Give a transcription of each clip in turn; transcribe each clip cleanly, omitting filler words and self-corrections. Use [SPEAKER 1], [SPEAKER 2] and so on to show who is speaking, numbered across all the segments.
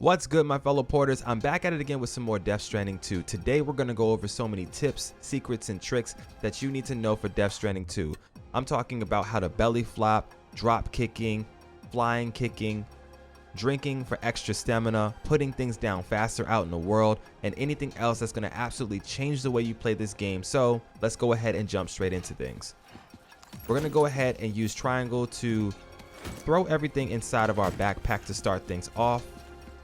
[SPEAKER 1] What's good, my fellow porters? I'm back at it again with some more Death Stranding 2. Today we're going to go over so many tips, secrets, and tricks that you need to know for Death Stranding 2. I'm talking about how to belly flop, drop kicking, flying kicking, drinking for extra stamina, putting things down faster out in the world, and anything else that's going to absolutely change the way you play this game. So let's go ahead and jump straight into things. We're going to go ahead and use triangle to throw everything inside of our backpack to start things off.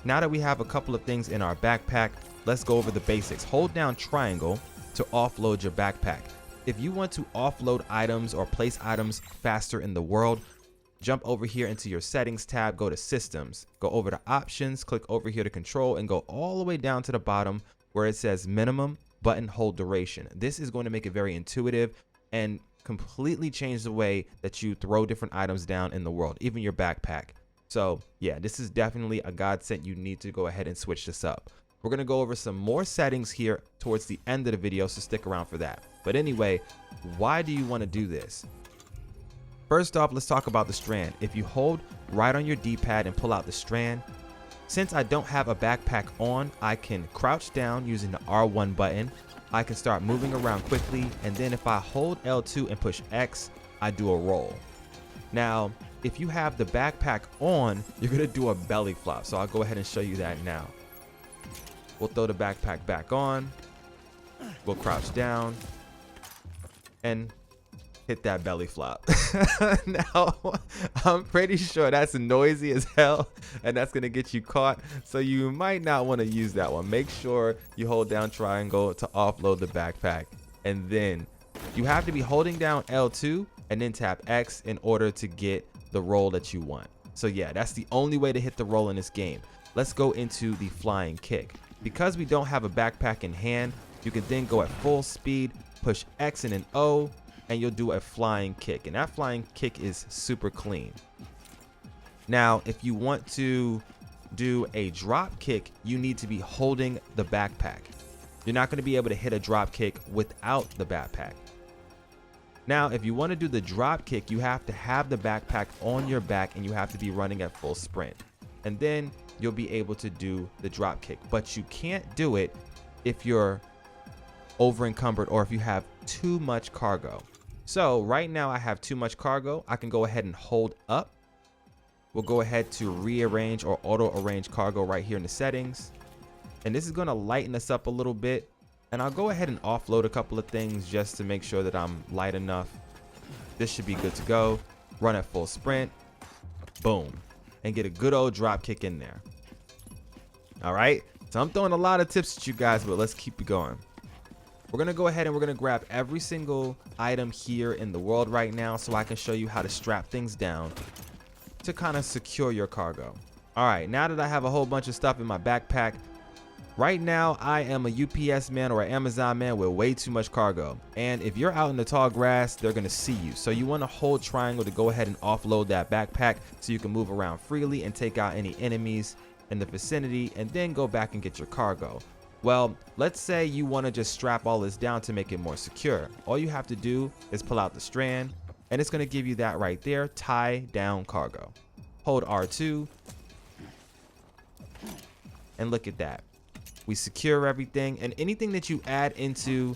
[SPEAKER 1] Now that we have a couple of things in our backpack, let's go over the basics. Hold down triangle to offload your backpack. If you want to offload items or place items faster in the world, jump over here into your settings tab, go to systems, go over to options, click over here to control, and go all the way down to the bottom where it says minimum button hold duration. This is going to make it very intuitive and completely change the way that you throw different items down in the world, even your backpack. So yeah, this is definitely a godsend. You need to go ahead and switch this up. We're going to go over some more settings here towards the end of the video, so stick around for that. But anyway, why do you want to do this? First off, let's talk about the strand. If you hold right on your D-pad and pull out the strand, since I don't have a backpack on, I can crouch down using the R1 button. I can start moving around quickly, and then if I hold L2 and push X, I do a roll. Now, if you have the backpack on, you're gonna do a belly flop. So I'll go ahead and show you that now. We'll throw the backpack back on. We'll crouch down and hit that belly flop. Now, I'm pretty sure that's noisy as hell and that's gonna get you caught. So you might not wanna use that one. Make sure you hold down triangle to offload the backpack. And then you have to be holding down L2 and then tap X in order to get the roll that you want. So yeah, that's the only way to hit the roll in this game. Let's go into the flying kick. Because we don't have a backpack in hand, you can then go at full speed, push X and an O, and you'll do a flying kick. And that flying kick is super clean. Now, if you want to do a drop kick, you need to be holding the backpack. You're not going to be able to hit a drop kick without the backpack. Now, if you want to do the drop kick, you have to have the backpack on your back and you have to be running at full sprint. And then you'll be able to do the drop kick. But you can't do it if you're over encumbered or if you have too much cargo. So right now I have too much cargo. I can go ahead and hold up. We'll go ahead to rearrange or auto arrange cargo right here in the settings. And this is going to lighten us up a little bit. And I'll go ahead and offload a couple of things just to make sure that I'm light enough. This should be good to go. Run at full sprint. Boom. And get a good old drop kick in there. All right. So I'm throwing a lot of tips at you guys, but let's keep it going. We're going to go ahead and we're going to grab every single item here in the world right now so I can show you how to strap things down to kind of secure your cargo. All right. Now that I have a whole bunch of stuff in my backpack, right now, I am a UPS man or an Amazon man with way too much cargo. And if you're out in the tall grass, they're going to see you. So you want to hold triangle to go ahead and offload that backpack so you can move around freely and take out any enemies in the vicinity and then go back and get your cargo. Well, let's say you want to just strap all this down to make it more secure. All you have to do is pull out the strand and it's going to give you that right there, tie down cargo. Hold R2 and look at that. We secure everything, and anything that you add into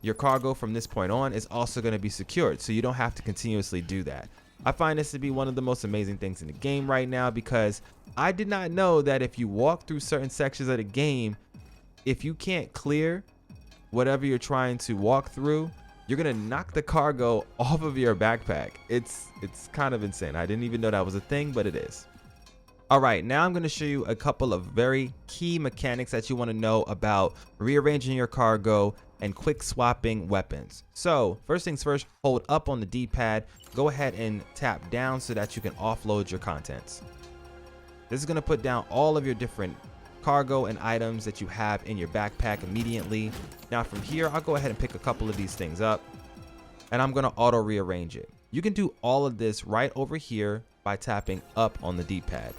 [SPEAKER 1] your cargo from this point on is also going to be secured, so you don't have to continuously do that. I find this to be one of the most amazing things in the game right now because I did not know that if you walk through certain sections of the game, if you can't clear whatever you're trying to walk through, you're going to knock the cargo off of your backpack. It's kind of insane. I didn't even know that was a thing, but it is. All right, now I'm going to show you a couple of very key mechanics that you want to know about rearranging your cargo and quick swapping weapons. So first things first, hold up on the D-pad, go ahead and tap down so that you can offload your contents. This is going to put down all of your different cargo and items that you have in your backpack immediately. Now from here, I'll go ahead and pick a couple of these things up and I'm going to auto rearrange it. You can do all of this right over here by tapping up on the D-pad.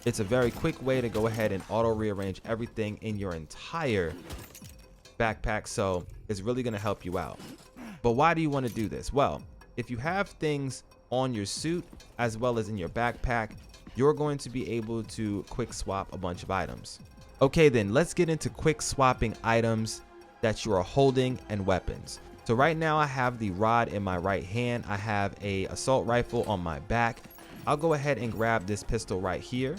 [SPEAKER 1] It's a very quick way to go ahead and auto rearrange everything in your entire backpack, so it's really going to help you out. But why do you want to do this? Well, if you have things on your suit as well as in your backpack, you're going to be able to quick swap a bunch of items. Okay, then let's get into quick swapping items that you are holding and weapons. So right now I have the rod in my right hand. I have a assault rifle on my back. I'll go ahead and grab this pistol right here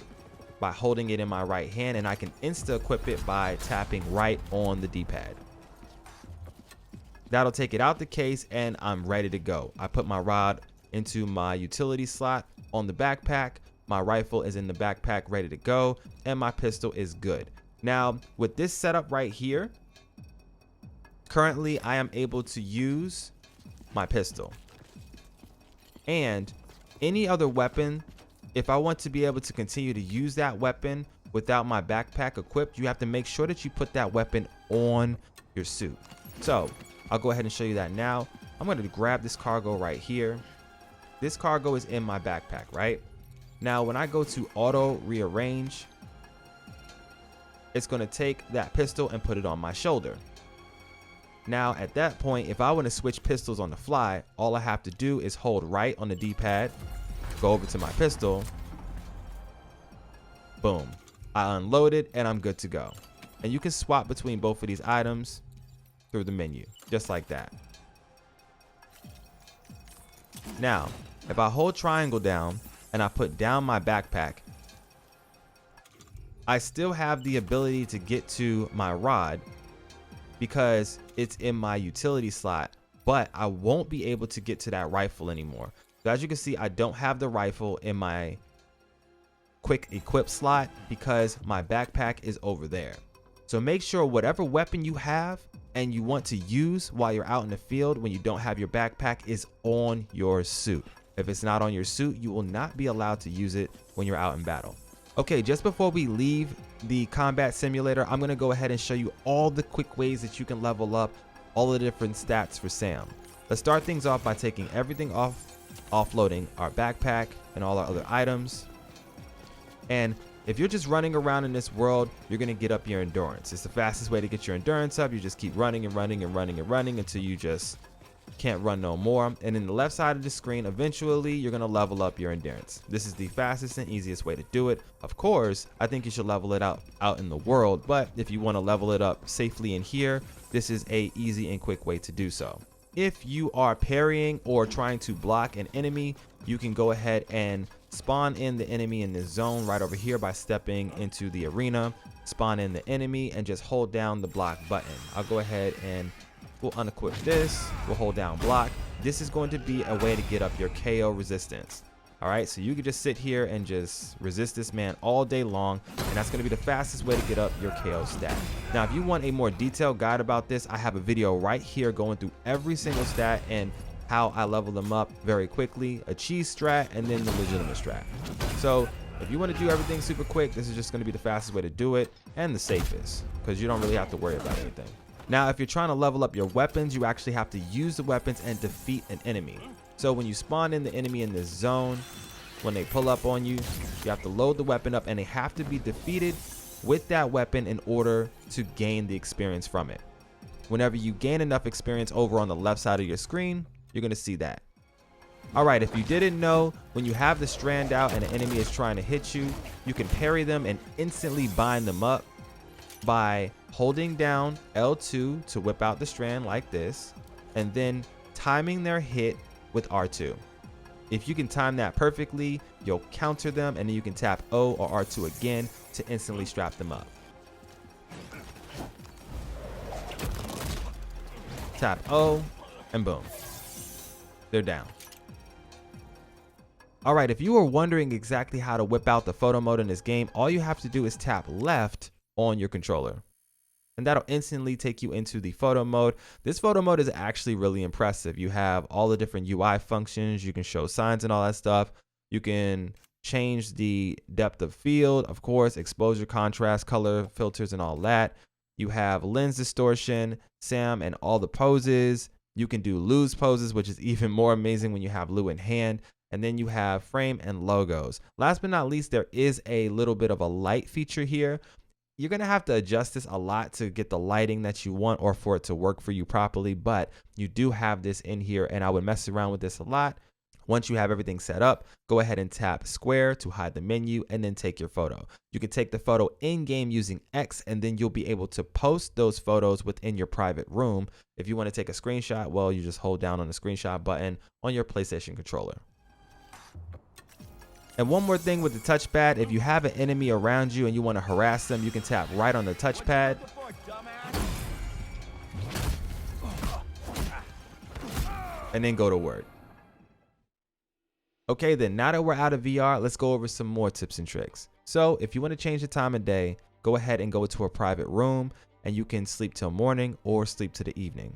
[SPEAKER 1] by holding it in my right hand, and I can insta equip it by tapping right on the D-pad. That'll take it out the case and I'm ready to go. I put my rod into my utility slot on the backpack. My rifle is in the backpack ready to go, and my pistol is good. Now with this setup right here, currently I am able to use my pistol and any other weapon. If I want to be able to continue to use that weapon without my backpack equipped, you have to make sure that you put that weapon on your suit. So I'll go ahead and show you that now. I'm going to grab this cargo right here. This cargo is in my backpack, right? Now when I go to auto rearrange, it's going to take that pistol and put it on my shoulder. Now at that point, if I want to switch pistols on the fly, all I have to do is hold right on the D-pad, go over to my pistol, boom, I unload it and I'm good to go. And you can swap between both of these items through the menu, just like that. Now, if I hold triangle down and I put down my backpack, I still have the ability to get to my rod because it's in my utility slot, but I won't be able to get to that rifle anymore. So as you can see, I don't have the rifle in my quick equip slot because my backpack is over there. So make sure whatever weapon you have and you want to use while you're out in the field when you don't have your backpack is on your suit. If it's not on your suit, you will not be allowed to use it when you're out in battle. Okay, just before we leave the combat simulator, I'm going to go ahead and show you all the quick ways that you can level up all the different stats for Sam. Let's start things off by taking everything off, offloading our backpack and all our other items. And if you're just running around in this world, you're going to get up your endurance. It's the fastest way to get your endurance up. You just keep running and running and running and running until you just can't run no more. And in the left side of the screen, eventually you're going to level up your endurance. This is the fastest and easiest way to do it. Of course, I think you should level it out in the world, but if you want to level it up safely in here, this is a easy and quick way to do so. If you are parrying or trying to block an enemy, you can go ahead and spawn in the enemy in this zone right over here by stepping into the arena, spawn in the enemy and just hold down the block button. I'll go ahead and we'll unequip this. We'll hold down block. This is going to be a way to get up your KO resistance. All right, so you can just sit here and just resist this man all day long, and that's going to be the fastest way to get up your KO stat. Now, if you want a more detailed guide about this, I have a video right here going through every single stat and how I level them up very quickly, a cheese strat, and then the legitimate strat. So if you want to do everything super quick, this is just going to be the fastest way to do it and the safest because you don't really have to worry about anything. Now, if you're trying to level up your weapons, you actually have to use the weapons and defeat an enemy. So when you spawn in the enemy in this zone, when they pull up on you, you have to load the weapon up and they have to be defeated with that weapon in order to gain the experience from it. Whenever you gain enough experience over on the left side of your screen, you're going to see that. All right, if you didn't know, when you have the strand out and an enemy is trying to hit you, you can parry them and instantly bind them up by holding down L2 to whip out the strand like this, and then timing their hit with R2. If you can time that perfectly, you'll counter them, and then you can tap O or R2 again to instantly strap them up. Tap O, and boom, they're down. All right, if you were wondering exactly how to whip out the photo mode in this game, all you have to do is tap left on your controller, and that'll instantly take you into the photo mode. This photo mode is actually really impressive. You have all the different UI functions. You can show signs and all that stuff. You can change the depth of field, of course, exposure, contrast, color, filters, and all that. You have lens distortion, Sam, and all the poses. You can do Lou's poses, which is even more amazing when you have Lou in hand. And then you have frame and logos. Last but not least, there is a little bit of a light feature here. You're going to have to adjust this a lot to get the lighting that you want or for it to work for you properly, but you do have this in here, and I would mess around with this a lot. Once you have everything set up, go ahead and tap square to hide the menu and then take your photo. You can take the photo in game using X, and then you'll be able to post those photos within your private room. If you want to take a screenshot, well, you just hold down on the screenshot button on your PlayStation controller. And one more thing with the touchpad, if you have an enemy around you and you want to harass them, you can tap right on the touchpad. And then go to work. Okay, then now that we're out of VR, let's go over some more tips and tricks. So if you want to change the time of day, go ahead and go to a private room and you can sleep till morning or sleep to the evening.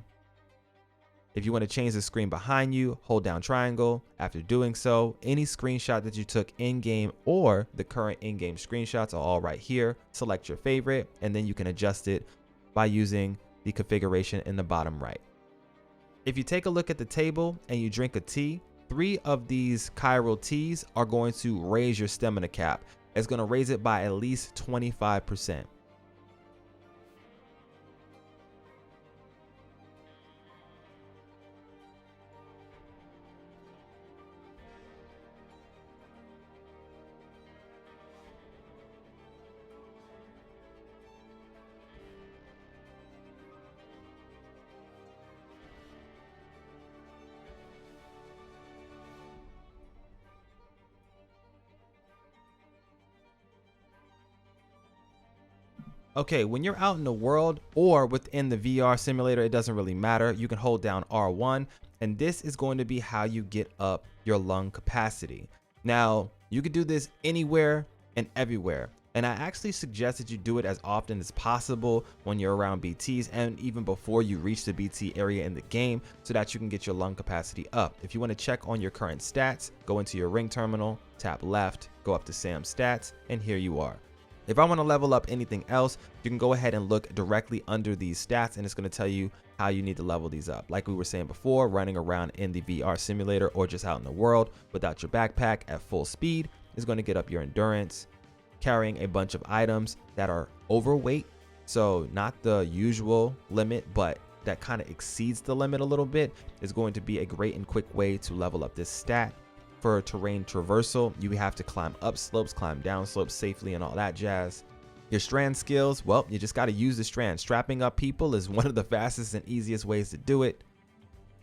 [SPEAKER 1] If you want to change the screen behind you, hold down triangle. After doing so, any screenshot that you took in-game or the current in-game screenshots are all right here. Select your favorite and then you can adjust it by using the configuration in the bottom right. If you take a look at the table and you drink a tea, 3 of these chiral teas are going to raise your stamina cap. It's going to raise it by at least 25%. Okay, when you're out in the world or within the VR simulator, it doesn't really matter. You can hold down R1, and this is going to be how you get up your lung capacity. Now, you can do this anywhere and everywhere, and I actually suggest that you do it as often as possible when you're around BTs and even before you reach the BT area in the game so that you can get your lung capacity up. If you want to check on your current stats, go into your ring terminal, tap left, go up to Sam stats, and here you are. If I want to level up anything else, you can go ahead and look directly under these stats and it's going to tell you how you need to level these up. Like we were saying before, running around in the VR simulator or just out in the world without your backpack at full speed is going to get up your endurance. Carrying a bunch of items that are overweight, so not the usual limit, but that kind of exceeds the limit a little bit, is going to be a great and quick way to level up this stat. For terrain traversal, you have to climb up slopes, climb down slopes safely and all that jazz. Your strand skills, well, you just got to use the strand. Strapping up people is one of the fastest and easiest ways to do it.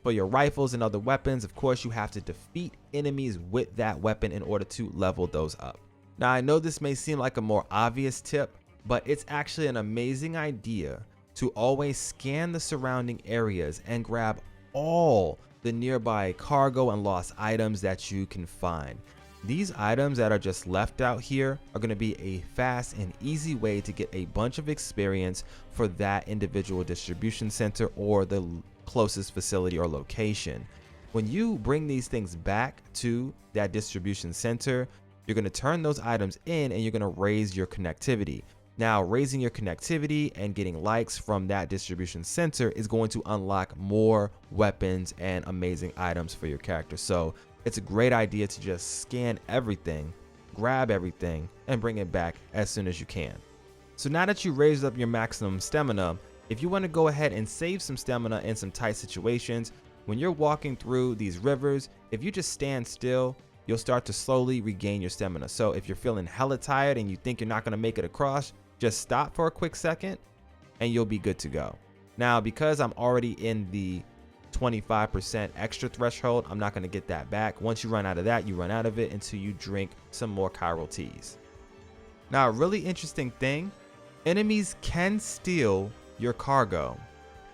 [SPEAKER 1] For your rifles and other weapons, of course, you have to defeat enemies with that weapon in order to level those up. Now, I know this may seem like a more obvious tip, but it's actually an amazing idea to always scan the surrounding areas and grab all the nearby cargo and lost items that you can find. These items that are just left out here are going to be a fast and easy way to get a bunch of experience for that individual distribution center or the closest facility or location. When you bring these things back to that distribution center, you're going to turn those items in and you're going to raise your connectivity. Now, raising your connectivity and getting likes from that distribution center is going to unlock more weapons and amazing items for your character. So it's a great idea to just scan everything, grab everything, and bring it back as soon as you can. So now that you raised up your maximum stamina, if you want to go ahead and save some stamina in some tight situations, when you're walking through these rivers, if you just stand still, you'll start to slowly regain your stamina. So if you're feeling hella tired and you think you're not going to make it across, just stop for a quick second and you'll be good to go. Now, because I'm already in the 25% extra threshold, I'm not going to get that back. Once you run out of that, you run out of it until you drink some more chiral teas. Now, a really interesting thing, enemies can steal your cargo.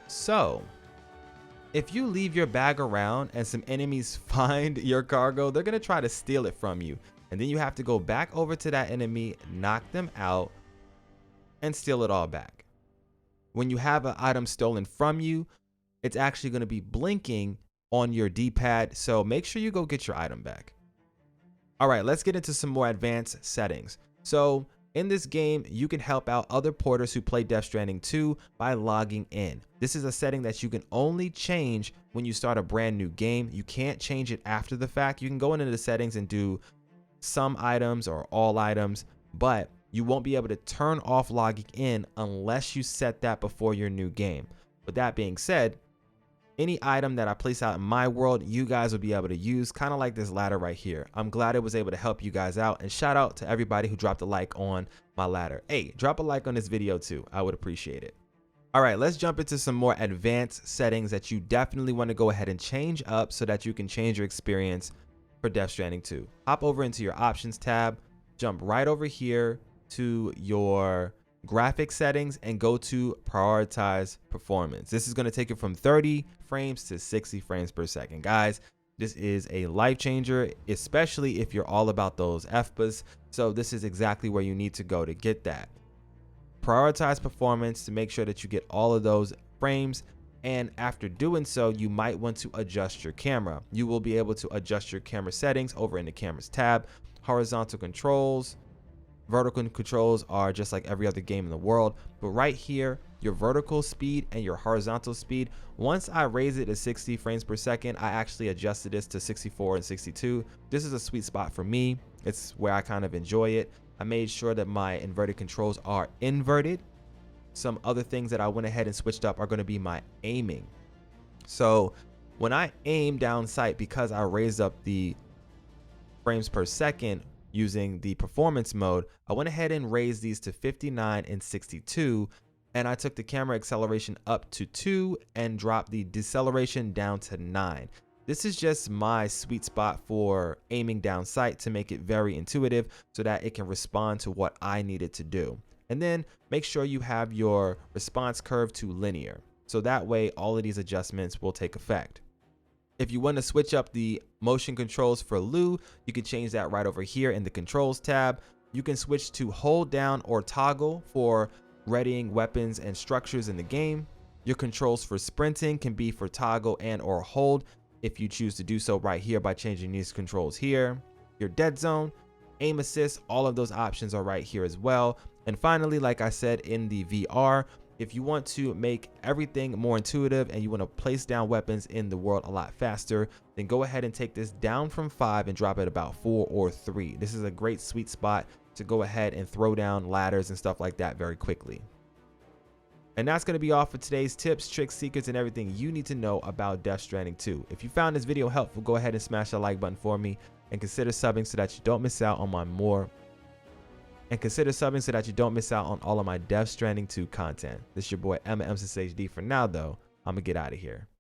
[SPEAKER 1] So if you leave your bag around and some enemies find your cargo, they're going to try to steal it from you. And then you have to go back over to that enemy, knock them out, and steal it all back. When you have an item stolen from you, it's actually going to be blinking on your D-pad, so make sure you go get your item back. All right, let's get into some more advanced settings. So in this game, you can help out other porters who play Death Stranding 2 by logging in. This is a setting that you can only change when you start a brand new game. You can't change it after the fact. You can go into the settings and do some items or all items, but you won't be able to turn off logging in unless you set that before your new game. With that being said, Any item that I place out in my world, you guys will be able to use, kind of like this ladder right here. I'm glad it was able to help you guys out, and shout out to everybody who dropped a like on my ladder. Hey, drop a like on this video too. I would appreciate it. All right, let's jump into some more advanced settings that you definitely want to go ahead and change up so that you can change your experience for Death Stranding 2. Hop over into your options tab, jump right over here to your graphic settings and go to prioritize performance. This is going to take it from 30 frames to 60 frames per second. Guys, this is a life changer, especially if you're all about those FPAs. So this is exactly where you need to go to get that. Prioritize performance to make sure that you get all of those frames, and after doing so, you might want to adjust your camera. You will be able to adjust your camera settings over in the cameras tab. Horizontal controls, vertical controls are just like every other game in the world, but right here, your vertical speed and your horizontal speed, once I raise it to 60 frames per second, I actually adjusted this to 64 and 62. This is a sweet spot for me. It's where I kind of enjoy it. I made sure that my inverted controls are inverted. Some other things that I went ahead and switched up are going to be my aiming. So when I aim down sight, because I raised up the frames per second using the performance mode, I went ahead and raised these to 59 and 62, and I took the camera acceleration up to 2 and dropped the deceleration down to 9. This is just my sweet spot for aiming down sight to make it very intuitive so that it can respond to what I need it to do. And then make sure you have your response curve to linear. So that way all of these adjustments will take effect. If you want to switch up the motion controls for Lou, you can change that right over here in the controls tab. You can switch to hold down or toggle for readying weapons and structures in the game. Your controls for sprinting can be for toggle and or hold, if you choose to do so right here by changing these controls here. Your dead zone, aim assist, all of those options are right here as well. And finally, like I said in the VR, if you want to make everything more intuitive and you want to place down weapons in the world a lot faster, then go ahead and take this down from 5 and drop it about 4 or 3. This is a great sweet spot to go ahead and throw down ladders and stuff like that very quickly. And that's going to be all for today's tips, tricks, secrets, and everything you need to know about Death Stranding 2. If you found this video helpful, go ahead and smash that like button for me, and consider subbing so that you don't miss out on all of my Death Stranding 2 content. This is your boy MSensei. For now though, I'm gonna get out of here.